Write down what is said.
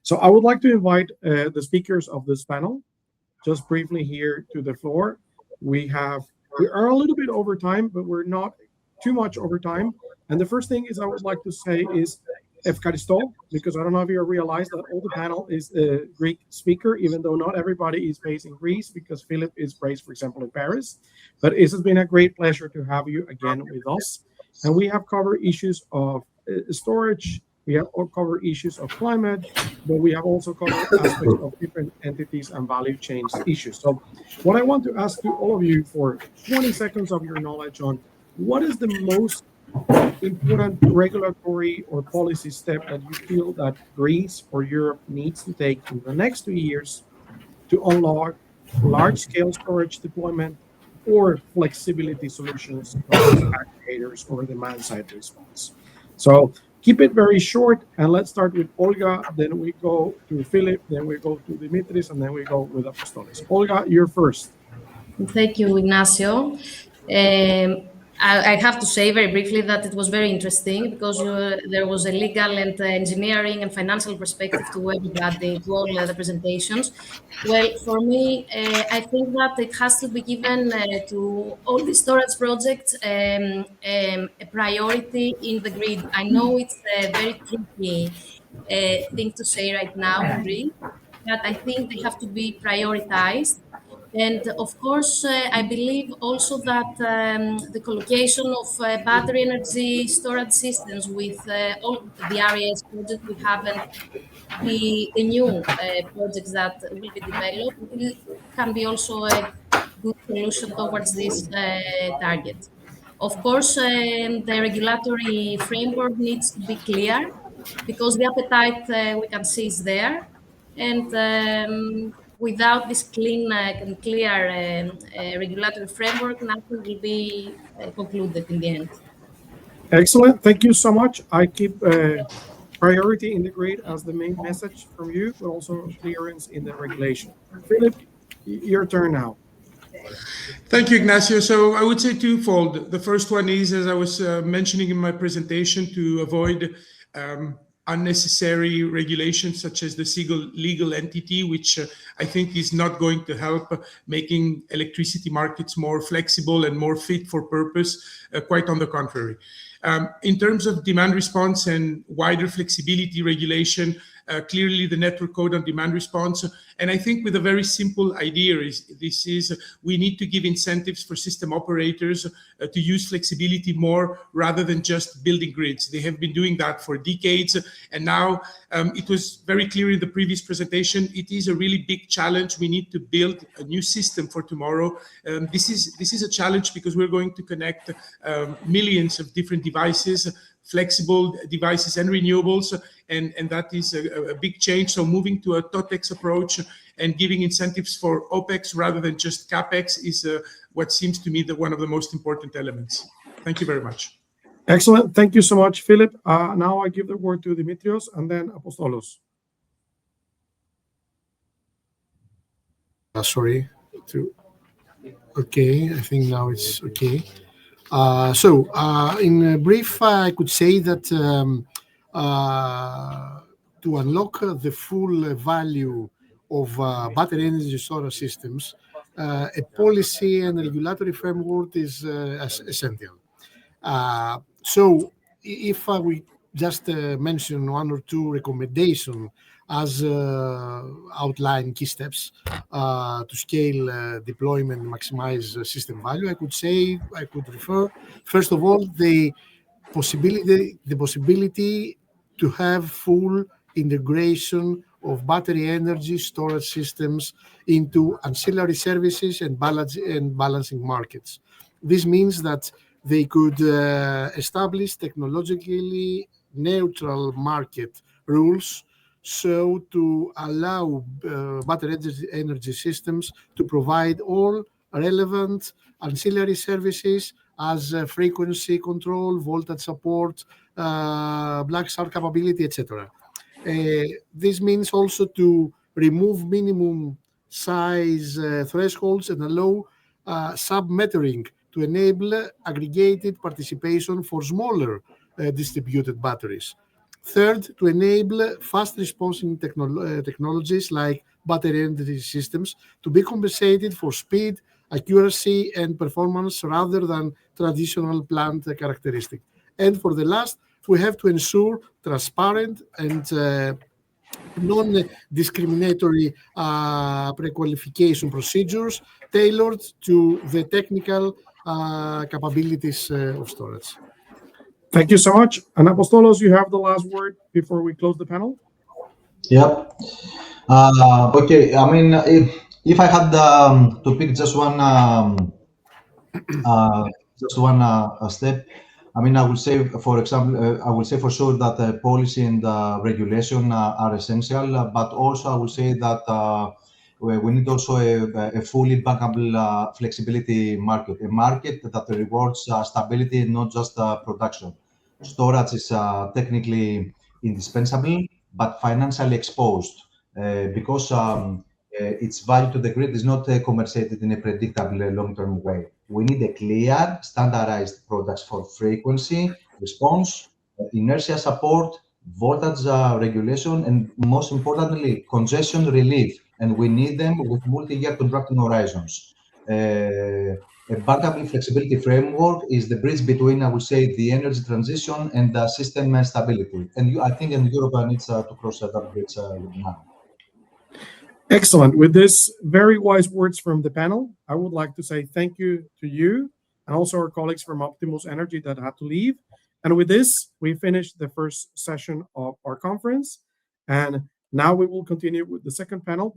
So I would like to invite the speakers of this panel just briefly here to the floor. We are a little bit over time, but we're not too much over time. And the first thing is I would like to say is Efkaristo, because I don't know if you realize that all the panel is a Greek speaker, even though not everybody is based in Greece, because Philip is based, for example, in Paris. But it has been a great pleasure to have you again with us. And we have covered issues of storage, we have covered issues of climate, but we have also covered aspects of different entities and value chains issues. So what I want to ask to all of you for 20 seconds of your knowledge on what is the most important regulatory or policy step that you feel that Greece or Europe needs to take in the next 2 years to unlock large-scale storage deployment or flexibility solutions such as aggregators or demand-side response. So keep it very short, and let's start with Olga, then we go to Philip, then we go to Dimitris, and then we go with Apostolos. Olga, you're first. Thank you, Ignacio. I have to say very briefly that it was very interesting because there was a legal and engineering and financial perspective to everybody, to all the presentations. Well, for me, I think that it has to be given to all the storage projects a priority in the grid. I know it's a very tricky thing to say right now in Greece, but I think they have to be prioritized. And of course, I believe also that the collocation of battery energy storage systems with all the areas project we have and the new projects that will be developed can be also a good solution towards this target. Of course, the regulatory framework needs to be clear because the appetite we can see is there. And without this clean and clear regulatory framework, nothing will be concluded in the end. Excellent. Thank you so much. I keep priority in the grid as the main message from you, but also clearance in the regulation. Philip, your turn now. Thank you, Ignacio. So I would say twofold. The first one is, as I was mentioning in my presentation, to avoid unnecessary regulations such as the single legal entity, which I think is not going to help making electricity markets more flexible and more fit for purpose, quite on the contrary. In terms of demand response and wider flexibility regulation, clearly the network code on demand response. And I think with a very simple idea we need to give incentives for system operators to use flexibility more rather than just building grids. They have been doing that for decades. And now it was very clear in the previous presentation, it is a really big challenge. We need to build a new system for tomorrow. This is a challenge because we're going to connect millions of different devices, flexible devices and renewables, and that is a big change. So moving to a TOTEX approach and giving incentives for OPEX rather than just CAPEX is what seems to me one of the most important elements. Thank you very much. Excellent. Thank you so much, Philip. Now I give the word to Dimitrios and then Apostolos. Sorry. Okay, I think now it's okay. In brief, I could say that to unlock the full value of battery energy storage systems, a policy and regulatory framework is essential. So if we just mention one or two recommendations as outline key steps to scale deployment and maximize system value, I could refer, first of all, the possibility to have full integration of battery energy storage systems into ancillary services and balancing markets. This means that they could establish technologically neutral market rules so to allow battery energy systems to provide all relevant ancillary services as frequency control, voltage support, black start capability, etc. This means also to remove minimum size thresholds and allow sub-metering to enable aggregated participation for smaller distributed batteries. Third, to enable fast responding technologies like battery energy systems to be compensated for speed, accuracy, and performance rather than traditional plant characteristics. And for the last, we have to ensure transparent and non-discriminatory pre-qualification procedures tailored to the technical capabilities of storage. Thank you so much. And Apostolos, you have the last word before we close the panel. Yep. Okay. I mean, if I had to pick just one step, I mean, I would say, for example, I would say for sure that policy and regulation are essential, but also I would say that we need also a fully bankable flexibility market, a market that rewards stability and not just production. Storage is technically indispensable, but financially exposed because its value to the grid is not compensated in a predictable long-term way. We need a clear, standardized products for frequency, response, inertia support, voltage regulation, and most importantly, congestion relief. And we need them with multi-year contracting horizons. A bankable flexibility framework is the bridge between, I would say, the energy transition and the system stability. And I think in Europe needs to cross that bridge now. Excellent. With this very wise words from the panel, I would like to say thank you to you and also our colleagues from Optimus Energy that had to leave. And with this, we finished the first session of our conference. And now we will continue with the second panel.